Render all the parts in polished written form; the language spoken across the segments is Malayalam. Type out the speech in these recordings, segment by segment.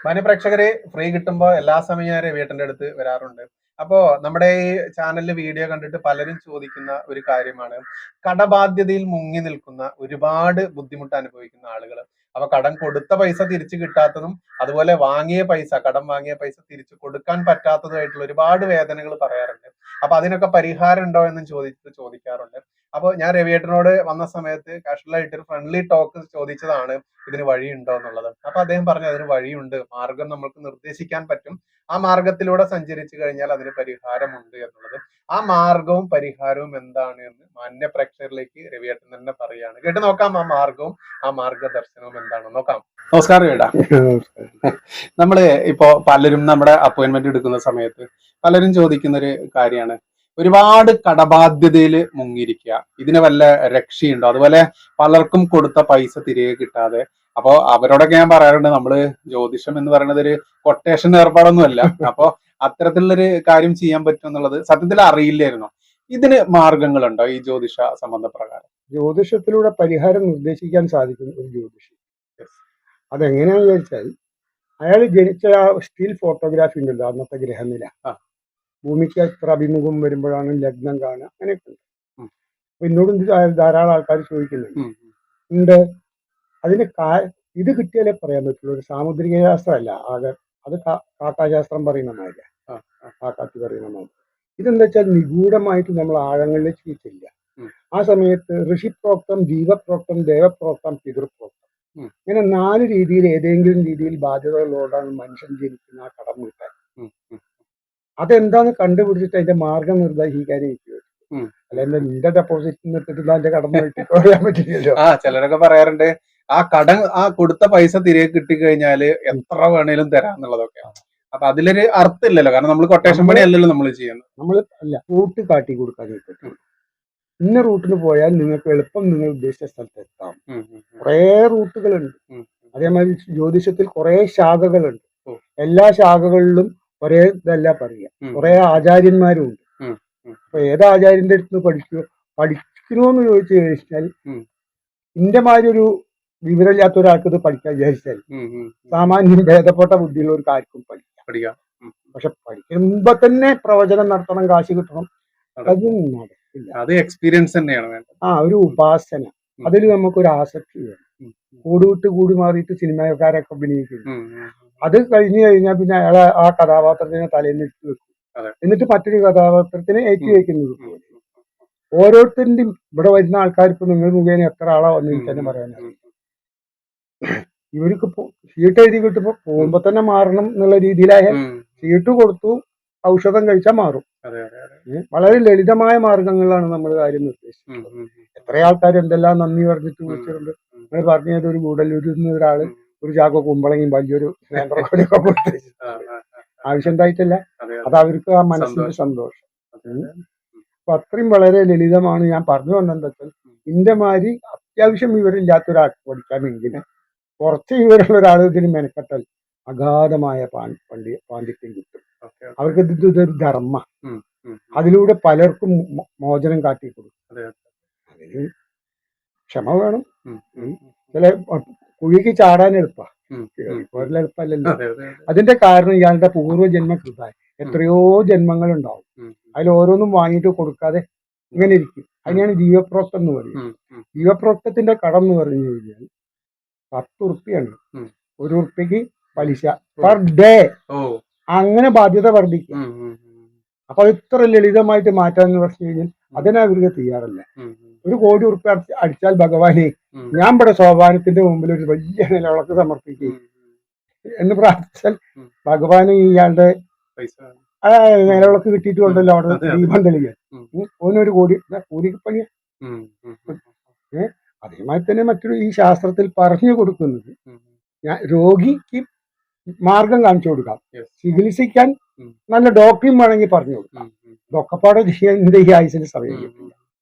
മാന്യപ്രേക്ഷകരെ ഫ്രീ കിട്ടുമ്പോൾ എല്ലാ സമയം ഞാൻ രവിയേട്ടന്റെ അടുത്ത് വരാറുണ്ട്. അപ്പോ നമ്മുടെ ഈ ചാനലിൽ വീഡിയോ കണ്ടിട്ട് പലരും ചോദിക്കുന്ന ഒരു കാര്യമാണ്, കടബാധ്യതയിൽ മുങ്ങി നിൽക്കുന്ന ഒരുപാട് ബുദ്ധിമുട്ട് അനുഭവിക്കുന്ന ആളുകൾ. അപ്പൊ കടം കൊടുത്ത പൈസ തിരിച്ചു കിട്ടാത്തതും അതുപോലെ കടം വാങ്ങിയ പൈസ തിരിച്ചു കൊടുക്കാൻ പറ്റാത്തതുമായിട്ടുള്ള ഒരുപാട് വേദനകൾ പറയാറുണ്ട്. അപ്പൊ അതിനൊക്കെ പരിഹാരം ഉണ്ടോ എന്നും ചോദിക്കാറുണ്ട്. അപ്പോൾ ഞാൻ രവിയേട്ടനോട് വന്ന സമയത്ത് കാഷ്വൽ ആയിട്ട് ഒരു ഫ്രണ്ട്ലി ടോക്ക് ചോദിച്ചതാണ് ഇതിന് വഴിയുണ്ടോ എന്നുള്ളത്. അപ്പൊ അദ്ദേഹം പറഞ്ഞു അതിന് വഴിയുണ്ട്, മാർഗം നമുക്ക് നിർദ്ദേശിക്കാൻ പറ്റും, ആ മാർഗത്തിലൂടെ സഞ്ചരിച്ചു കഴിഞ്ഞാൽ അതിന് പരിഹാരമുണ്ട് എന്നുള്ളത്. ആ മാർഗവും പരിഹാരവും എന്താണ് എന്ന് മാന്യ പ്രേക്ഷകരിലേക്ക് രവിയേട്ടൻ തന്നെ പറയാണ്. കേട്ട് നോക്കാം ആ മാർഗവും ആ മാർഗദർശനവും എന്താണെന്ന് നോക്കാം. നമസ്കാരം ചേട്ടാ. നമ്മള് ഇപ്പോ പലരും നമ്മുടെ അപ്പോയിന്റ്മെന്റ് എടുക്കുന്ന സമയത്ത് പലരും ചോദിക്കുന്ന ഒരു കാര്യമാണ്, ഒരുപാട് കടബാധ്യതയിൽ മുങ്ങിയിരിക്കുക, ഇതിന് വല്ല രക്ഷയുണ്ടോ? അതുപോലെ പലർക്കും കൊടുത്ത പൈസ തിരികെ കിട്ടാതെ. അപ്പോ അവരോടൊക്കെ ഞാൻ പറയാറുണ്ട്, നമ്മള് ജ്യോതിഷം എന്ന് പറയുന്നത് ഒരു കൊട്ടേഷൻ ഏർപ്പാടൊന്നുമല്ല. അപ്പോ അത്തരത്തിലുള്ളൊരു കാര്യം ചെയ്യാൻ പറ്റും എന്നുള്ളത് സത്യത്തിൽ അറിയില്ലായിരുന്നു. ഇതിന് മാർഗങ്ങളുണ്ടോ ഈ ജ്യോതിഷ സംബന്ധപ്രകാരം? ജ്യോതിഷത്തിലൂടെ പരിഹാരം നിർദ്ദേശിക്കാൻ സാധിക്കും ഒരു ജ്യോതിഷി. അതെങ്ങനെയാന്ന് വിചാരിച്ചാൽ, അയാൾ ജനിച്ച ആ സ്റ്റിൽ ഫോട്ടോഗ്രാഫി ഉണ്ടല്ലോ, അന്നത്തെ ഗ്രഹനില, ഭൂമിക്ക് എത്ര അഭിമുഖം വരുമ്പോഴാണ് ലഗ്നം കാണുക, അങ്ങനെയൊക്കെ ഉണ്ട്. അപ്പൊ എന്നോടും ധാരാളം ആൾക്കാർ ചോദിക്കുന്നുണ്ട്. അതിന് ഇത് കിട്ടിയാലേ പറയാൻ പറ്റുള്ളൂ. ഒരു സാമുദ്രിക ശാസ്ത്രമല്ല ആകെ, അത് കാക്കാശാസ്ത്രം പറയുന്ന മാതിരി, കാക്കാത്തി പറയുന്ന മാതിരി. ഇതെന്താ വെച്ചാൽ നിഗൂഢമായിട്ട് നമ്മൾ ആഴങ്ങളിലേക്ക് ചിന്തിച്ചില്ല. ആ സമയത്ത് ഋഷിപ്രോക്തം, ജീവപ്രോക്തം, ദേവപ്രോക്തം, പിതൃപ്രോക്തം, ഇങ്ങനെ 4 രീതിയിൽ ഏതെങ്കിലും രീതിയിൽ ബാധ്യതകളോടാണ് മനുഷ്യൻ ജനിക്കുന്ന ആ കടം വീട്ടാൻ. അതെന്താന്ന് കണ്ടുപിടിച്ചിട്ട് അതിന്റെ മാർഗം നിർദ്ദേശിക്കാനേ എനിക്ക് അല്ലാതെ നിന്റെ ഡെപ്പോസിറ്റ് എടുത്തിട്ട് അതിന്റെ കടം വീട്ടിക്കാൻ പറ്റില്ലല്ലോ. ചിലരൊക്കെ പറയാറുണ്ട്, ആ കൊടുത്ത പൈസ തിരികെ കിട്ടിക്കഴിഞ്ഞാല് എത്ര വേണേലും തരാന്നുള്ളതൊക്കെ. അപ്പൊ അതിലൊരു അർത്ഥമില്ലല്ലോ, കാരണം നമ്മൾ കൊട്ടേഷൻ പണി അല്ലല്ലോ നമ്മൾ ചെയ്യുന്നത്. നമ്മൾ അല്ല റൂട്ട് കാട്ടി കൊടുക്കാൻ പറ്റും. ഇന്ന റൂട്ടിന് പോയാൽ നിങ്ങൾക്ക് എളുപ്പം നിങ്ങൾ ഉദ്ദേശിച്ച സ്ഥലത്ത് എത്താം. കുറെ റൂട്ടുകളുണ്ട്. അതേമാതിരി ജ്യോതിഷത്തിൽ കുറെ ശാഖകളുണ്ട്. എല്ലാ ശാഖകളിലും ഒരേ ഇതല്ല പറയുക, കുറെ ആചാര്യന്മാരും ഉണ്ട്. അപ്പൊ ഏത് ആചാര്യന്റെ അടുത്ത് പഠിക്കണോന്ന് ചോദിച്ചു കഴിഞ്ഞാൽ, ഇന്റെ മാതിരി ഒരു വിവരമില്ലാത്ത ഒരാൾക്ക് ഇത് പഠിക്കാൻ വിചാരിച്ചാൽ സാമാന്യം ഭേദപ്പെട്ട ബുദ്ധിയുള്ള ഒരു ആർക്കും പഠിക്കാം. പക്ഷെ പഠിക്കുമ്പോ തന്നെ പ്രവചനം നടത്തണം, കാശ് കിട്ടണം, അത് നടക്കില്ല. അത് എക്സ്പീരിയൻസ് തന്നെയാണ് വേണ്ടത്. ഒരു ഉപാസന, അതിൽ നമുക്കൊരു ആസക്തി വേണം. കൂടുവിട്ട് കൂടി മാറിയിട്ട് സിനിമക്കാരൊക്കെ അഭിനയിക്കുന്നു. അത് കഴിഞ്ഞു കഴിഞ്ഞാൽ പിന്നെ അയാളെ ആ കഥാപാത്രത്തിനെ തലേന്ന് ഇട്ട് വെക്കും, എന്നിട്ട് മറ്റൊരു കഥാപാത്രത്തിനെ ഏറ്റുവെക്കുന്നത് പോലെ. ഓരോരുത്തരുടെയും ഇവിടെ വരുന്ന ആൾക്കാർ ഇപ്പൊ നിങ്ങൾ മുഖേന എത്ര ആളാ വന്നു എനിക്ക് തന്നെ പറയാനറിയില്ല. ഇവർക്ക് ഷീട്ട് എഴുതി കിട്ടുമ്പോ പോകുമ്പോ തന്നെ മാറണം എന്നുള്ള രീതിയിലായാൽ ഷീട്ട് കൊടുത്തു, ഔഷധം കഴിച്ചാൽ മാറും. വളരെ ലളിതമായ മാർഗങ്ങളിലാണ് നമ്മൾ കാര്യം നിർദ്ദേശിച്ചത്. എത്ര ആൾക്കാർ എന്തെല്ലാം നന്ദി പറഞ്ഞിട്ട് വിളിച്ചിട്ടുണ്ട്. നിങ്ങൾ പറഞ്ഞത് ഒരു ഗൂഡല്ലൂരിൽ നിന്ന് ഒരാള് ഒരു ചാക്കോ കുമ്പളങ്ങയും വലിയൊരു നേന്ത്രക്കൊടിയൊക്കെ കൊടുത്തു. ആവശ്യം ഉണ്ടായിട്ടില്ല, അത് അവർക്ക് ആ മനസ്സിന്റെ സന്തോഷം. അപ്പൊ അത്രയും വളരെ ലളിതമാണ്. ഞാൻ പറഞ്ഞു വന്നെന്താ വെച്ചാൽ, ഇന്റെ മാതിരി അത്യാവശ്യം വിവരമില്ലാത്ത ഒരാൾക്ക് പഠിക്കാമെങ്കിൽ കുറച്ച് വിവരമുള്ള ഒരാൾ ഇതിന് മെനക്കെട്ടാൽ അഗാധമായ പാണ്ഡിത്യം കിട്ടും. അവർക്ക് ഇതൊരു ധർമ്മ, അതിലൂടെ പലർക്കും മോചനം കാട്ടിക്കൊടുക്കും. അതിന് ക്ഷമ വേണം. ചില കുഴിക്ക് ചാടാൻ എളുപ്പമല്ലല്ലോ. അതിന്റെ കാരണം ഇയാളുടെ പൂർവ്വജന്മ കൃതായി എത്രയോ ജന്മങ്ങൾ ഉണ്ടാവും. അതിൽ ഓരോന്നും വാങ്ങിയിട്ട് കൊടുക്കാതെ ഇങ്ങനെ ഇരിക്കും. അതിനാണ് ജീവപ്രോക്തം എന്ന് പറയുന്നത്. ജീവപ്രോക്തത്തിന്റെ കടം എന്ന് പറഞ്ഞു കഴിഞ്ഞാൽ 10 ഉറുപ്പ്യാണ്. 1 ഉറുപ്പ്യക്ക് പലിശ പെർ ഡേ. അങ്ങനെ ബാധ്യത വർദ്ധിക്കും. അപ്പൊ ഇത്ര ലളിതമായിട്ട് മാറ്റാന്ന് പറഞ്ഞു കഴിഞ്ഞാൽ അതിനെ അവർക്ക് തയ്യാറല്ല. 1 കോടി ഉറുപ്പ്യ അടിച്ചാൽ ഭഗവാനെ ഞാൻ ഇവിടെ സോപാനത്തിന്റെ മുമ്പിൽ ഒരു വലിയ നിലവിളക്ക് സമർപ്പിക്കുകയും എന്ന് പ്രാർത്ഥിച്ചാൽ ഭഗവാന് ഇയാളുടെ നിലവിളക്ക് കിട്ടിയിട്ട് കൊണ്ടല്ലോ അവിടെ ദീപം തെളിയാൻ. ഓനൊരു കൂലിപ്പണിയാ. അതേമാതിരി തന്നെ മറ്റൊരു ഈ ശാസ്ത്രത്തിൽ പറഞ്ഞു കൊടുക്കുന്നത്, രോഗിക്ക് മാർഗം കാണിച്ചു കൊടുക്കാം, ചികിത്സിക്കാൻ നല്ല ഡോക്ടറും വേണമെങ്കിൽ പറഞ്ഞു കൊടുക്കാം. ഇതൊക്കെപ്പാടെ ചെയ്യാൻ എന്റെ ഈ ആയുസിന് സമയം കിട്ടില്ല.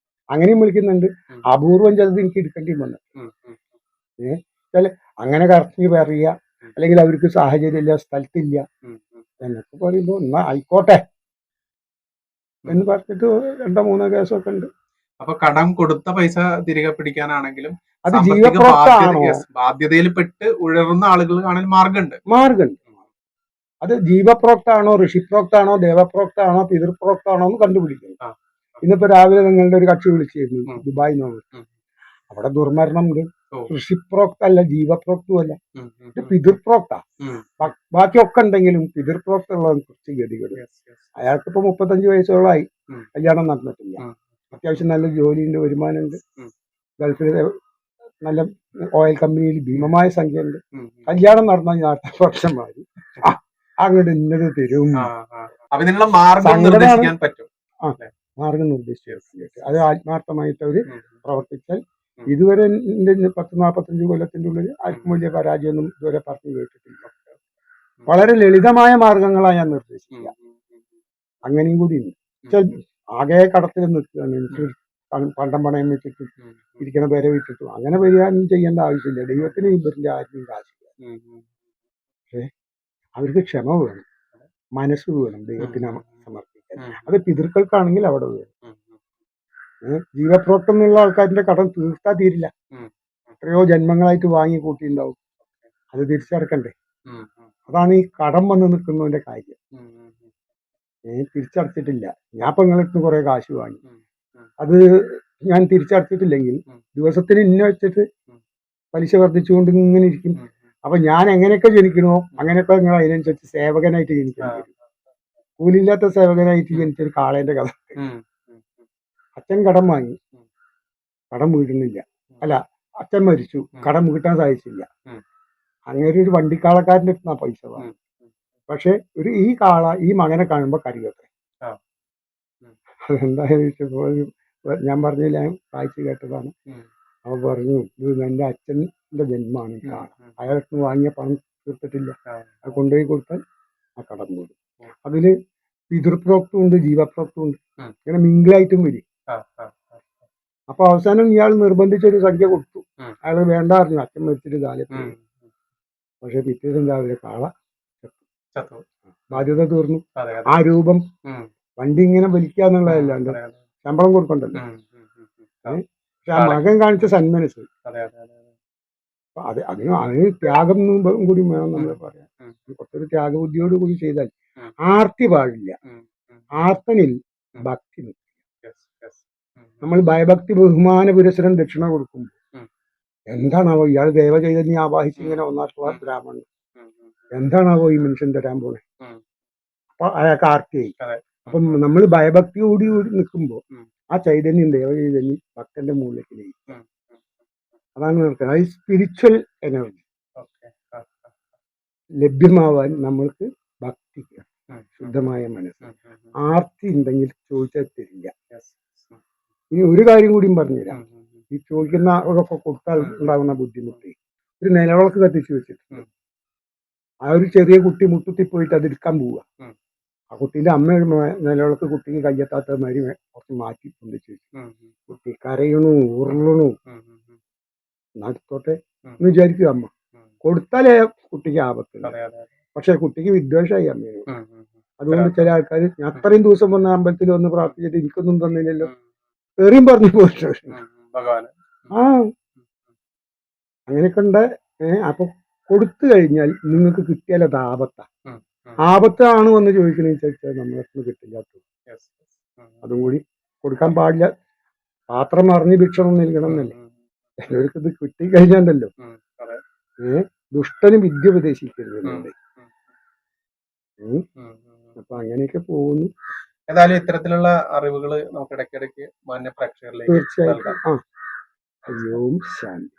അങ്ങനെയും വിളിക്കുന്നുണ്ട്. അപൂർവം ചിലത് എനിക്ക് എടുക്കേണ്ടി വന്നു. അങ്ങനെ കറക്റ്റ് പറയുക, അല്ലെങ്കിൽ അവർക്ക് സാഹചര്യമില്ല, സ്ഥലത്തില്ല എന്നൊക്കെ പറയുമ്പോ എന്നാ ആയിക്കോട്ടെ എന്ന് പറഞ്ഞിട്ട് 2-3 കേസൊക്കെ ഉണ്ട്. അപ്പൊ കടം കൊടുത്ത പൈസ തിരികെ പിടിക്കാനാണെങ്കിലും അത് ജീവപ്രോക്തമാണോ, ബാധ്യതയിൽ പെട്ട് ഉഴറുന്ന ആളുകൾ ആണെങ്കിൽ മാർഗമുണ്ട്. അത് ജീവപ്രോക്താണോ, ഋഷിപ്രോക്താണോ, ദേവപ്രോക്താണോ, പിതൃപ്രോക്താണോ എന്ന് കണ്ടുപിടിക്കണം. ആ. ഇന്നിപ്പോ രാവിലെ നിങ്ങളുടെ ഒരു കക്ഷി വിളിച്ചിരുന്നു, ഉം. ദുബായ് നിന്ന്. ഉം. അവിടെ ദുർമരണം ഉണ്ട്. ഓ. ഋഷിപ്രോക്തല്ല, ജീവപ്രോക്തുമല്ല, ഉം. ഉം. ഇത് പിതൃപ്രോക്ത. ഉം. ബാക്കിയൊക്കെ ഉണ്ടെങ്കിലും പിതൃപ്രോക്തമുള്ള കുറച്ച് ഗതികൾ. Yes, yes. അയാൾക്ക് ഇപ്പൊ 35 വയസ്സോളമായി, ഉം. കല്യാണം നടന്നിട്ടില്ല. ഉം. അത്യാവശ്യം നല്ല ജോലിയുണ്ട്, വരുമാനമുണ്ട്. ഉം. ഗൾഫിൽ നല്ല ഓയിൽ കമ്പനിയിൽ ഭീമമായ സംഖ്യ ഉണ്ട്. ഉം. കല്യാണം നടന്ന നാട്ടുപക്ഷന്മാര് അങ്ങോട്ട് ഇന്നത് തരും, ആ, ആ. അപ്പൊ ഇതിനുള്ള മാർഗം സങ്കടമാണ്. നിർദ്ദേശിക്കാൻ പറ്റും. മാർഗം നിർദ്ദേശിച്ചു. അത് ആത്മാർത്ഥമായിട്ട് അവര് ഉം. പ്രവർത്തിച്ചാൽ ഉം. ഇതുവരെ എൻ്റെ 10-45 കൊല്ലത്തിന്റെ ഉള്ളിൽ ആർക്കും വലിയ പരാജയമൊന്നും ഇതുവരെ പറഞ്ഞു കേട്ടിട്ടില്ല. വളരെ ലളിതമായ മാർഗങ്ങളാണ് ഞാൻ ഉം. നിർദ്ദേശിക്കുക. ഉം. അങ്ങനെയും കൂടി ഉണ്ട്. ഉം. ആകെ കടത്തിൽ നിൽക്കുകയാണ്. എനിക്ക് പണ്ടം പണയം വെച്ചിട്ട് ഉം. ഇരിക്കണ പേരെ വിട്ടിട്ടു അങ്ങനെ പരിഹാരം ചെയ്യേണ്ട ആവശ്യമില്ല. ദൈവത്തിന് ഇവരുടെ ആരും കാശില്ല. ഉം. ഉം. അവർക്ക് ക്ഷമ വേണം, മനസ്സ് വേണം ദൈവത്തിന് ഉം. സമർപ്പിക്കാൻ. ഉം. അത് പിതൃക്കൾക്കാണെങ്കിൽ അവിടെ വേണം. ഉം. ജീവപ്രോക്തം എന്നുള്ള ആൾക്കാരുടെ കടം തീർത്താ തീരില്ല. ഉം. എത്രയോ ജന്മങ്ങളായിട്ട് വാങ്ങി കൂട്ടിയിട്ടുണ്ടാവും, അത് തിരിച്ചടക്കണ്ടേ. ഉം. ഉം. അതാണ് ഈ കടം വന്ന് നിൽക്കുന്നതിന്റെ കാര്യം. ഉം. ഉം. തിരിച്ചടച്ചിട്ടില്ല. ഞാൻ ഇപ്പൊ നിങ്ങളടുത്ത് കുറെ കാശ് വാങ്ങി, ഉം. ഉം. അത് ഞാൻ തിരിച്ചടച്ചിട്ടില്ലെങ്കിൽ ഉം. ദിവസത്തിന് ഇന്ന വെച്ചിട്ട് ഉം. പലിശ വർദ്ധിച്ചുകൊണ്ട് ഇങ്ങനെ ഇരിക്കും. ഉം. അപ്പൊ ഞാൻ എങ്ങനെയൊക്കെ ജനിക്കണോ അങ്ങനെയൊക്കെ നിങ്ങൾ അതിനനുസരിച്ച് സേവകനായിട്ട് ജനിക്കേണ്ടി വരും. കൂലില്ലാത്ത സേവകനായിട്ട് ജനിച്ചൊരു കാളേന്റെ കഥ. ഉം. ഉം. അച്ഛൻ കടം വാങ്ങി, ഉം. കടം വീട്ടുന്നില്ല. അല്ല, അച്ഛൻ മരിച്ചു, കടം വീട്ടാൻ സാധിച്ചില്ല. ഉം. അങ്ങനെ ഒരു വണ്ടിക്കാളക്കാരൻ്റെ അടുത്ത് പൈസ വാങ്ങി. ഉം. പക്ഷെ ഈ കാള ഈ മകനെ കാണുമ്പോ കരയത്രേ. ആ. ഉം. അതെന്തായാലും ചോദിച്ചപ്പോൾ ഞാൻ പറഞ്ഞില്ല, ഞാൻ വായിച്ചു കേട്ടതാണ്. ഉം. അവ പറഞ്ഞു, ഇത് എന്റെ അച്ഛൻ്റെ ജന്മമാണ് ഈ കാള. ഉം. അയാൾക്ക് വാങ്ങിയ പണം തീർത്തിട്ടില്ല, ആ. അത് കൊണ്ടുപോയി കൊടുത്താൽ ആ കടം വീടും. ഉം. അതില് പിതൃപ്രോക്തം ഉണ്ട്, ജീവപ്രോക്തം ഉണ്ട്. ഉം. ഇങ്ങനെ മിങ്കിളായിട്ടും വരും. ആ. ആ. ആ. അപ്പൊ അവസാനം ഇയാൾ നിർബന്ധിച്ചൊരു സംഖ്യ കൊടുത്തു. ഉം. അയാൾ വേണ്ട പറഞ്ഞു, അച്ഛൻ മരിച്ചിട്ട് കാലത്ത്. ഉം. പക്ഷെ പിറ്റേ ദിവസം രാവിലെ കാള ചത്തു. ബാധ്യത തീർന്നു. അതെ, അതെ. ആ രൂപം ഉം. വണ്ടി ഇങ്ങനെ വലിക്കാന്നുള്ളതല്ലാണ്ട് അതെ, അതെ. ശമ്പളം കൊടുക്കണ്ടല്ലോ. ഉം. ഉം. ഉം. ഉം. ആ. പക്ഷെ ആ മകൻ കാണിച്ച സന്മനസ്, അതെ, അതെ, അതെ, അതെ. അപ്പൊ അതിന് ത്യാഗം കൂടി വേണം നമ്മൾ പറയാൻ. ഉം. കുറച്ചൊരു ത്യാഗബുദ്ധിയോട് കൂടി ചെയ്താൽ ഉം. ആർത്തി പാടില്ല. ഉം. ഉം. ആർത്തനിൽ ഉം. ഭക്തി നിൽക്കും. Yes, yes. ഉം. നമ്മൾ ഭയഭക്തി ബഹുമാന പുരസ്സരം ദക്ഷിണ കൊടുക്കും. ഉം. എന്താണാവോ ഇയാൾ ദേവചൈതന്യം ആവാഹിച്ച് ഇങ്ങനെ ഒന്നാട്ടുള്ള ഉം. ബ്രാഹ്മണൻ, ഉം. ഉം. എന്താണാവോ ഈ മനുഷ്യൻ തരാൻ പോണെ. ഉം. അപ്പൊ അയാൾക്ക് ആർത്തിയായി. അതെ. അപ്പം നമ്മൾ ഭയഭക്തിയോടി നിൽക്കുമ്പോൾ ഉം. ആ ചൈതന്യം, ദേവചൈതന്യം ഭക്തന്റെ മുകളിലേക്ക് ലയിക്കും. ഉം. ഉം. അതാണ് നടക്കുന്നത്. അത് സ്പിരിച്വൽ എനർജി Okay. ആ. ആ. ലഭ്യമാവാൻ നമ്മൾക്ക് ഭക്തി, ഉം. ശുദ്ധമായ മനസ്സ്, ഉം. ഉം. ഉം. ആർത്തി ഉണ്ടെങ്കിൽ ചോദിച്ചാൽ തരില്ല. Yes. ഉം. ഇനി ഒരു കാര്യം കൂടിയും പറഞ്ഞുതരാം. ഉം. ഉം. ഈ ചോദിക്കുന്ന ഒക്കെ കൊടുത്താൽ ഉണ്ടാകുന്ന ബുദ്ധിമുട്ട്, ഒരു നിലവിളക്ക് കത്തിച്ചു വെച്ചിട്ട് ഉം. ആ ഒരു ചെറിയ കുട്ടി മുട്ടുത്തി പോയിട്ട് അതെടുക്കാൻ പോവുക. ഉം. ആ കുട്ടീന്റെ അമ്മ നിലവിളക്ക് കുട്ടിക്ക് കയ്യെത്താത്ത മാതിരി കുറച്ച് മാറ്റി പൊന്തിച്ചു വെച്ചു. ഉം. കുട്ടി കരയണു, ഉരുളണു, ഉം. ഉം. ഉം. നടത്തോട്ടെ ഉം. എന്ന് വിചാരിക്കുക അമ്മ. ഉം. കൊടുത്താലേ കുട്ടിക്ക് ആപത്തില്ല. അതെ, അതെ, അതെ. പക്ഷെ കുട്ടിക്ക് വിദ്വേഷമായി അമ്മയോട്. ഉം. ഉം. ഉം. അതുകൊണ്ട് ചില ആൾക്കാർ ഞാൻ അത്രയും ദിവസം വന്ന് അമ്പലത്തിൽ വന്ന് പ്രാർത്ഥിച്ചിട്ട് എനിക്കൊന്നും തന്നില്ലല്ലോ, ഉം. എറിയും പറഞ്ഞു പോയിട്ട്. ഉം. ഉം. ഭഗവാന്. ആ അങ്ങനെയൊക്കെ ഉണ്ട്. അപ്പൊ കൊടുത്തു കഴിഞ്ഞാൽ നിങ്ങൾക്ക് കിട്ടിയാൽ അത് ആപത്താ. ഉം. ഉം. ആപത്താണ് വന്ന് ചോദിക്കണെന്ന് ചോദിച്ചാൽ നമ്മളൊന്നും കിട്ടില്ല. Yes, yes. ഉം. അതും കൂടി കൊടുക്കാൻ പാടില്ല. പാത്രം അറിഞ്ഞ് ഭക്ഷണം നൽകണം ഉം. എന്നല്ലേ. ഉം. എല്ലാവർക്കും ഇത് കിട്ടിക്കഴിഞ്ഞാണ്ടല്ലോ. ഉം. അതെ. ദുഷ്ടന് വിദ്യ ഉപദേശിക്കരുത് ഉം. എന്നല്ലേ. ഉം. ഉം. ഉം. അപ്പൊ അങ്ങനെയൊക്കെ പോകുന്നു. ഏതായാലും ഇത്തരത്തിലുള്ള അറിവുകൾ നമുക്ക് ഇടയ്ക്കിടയ്ക്ക് മാന്യ പ്രേക്ഷകരിലേക്ക് തീർച്ചയായിട്ടും. നൽകാം. ഓം ശാന്തി.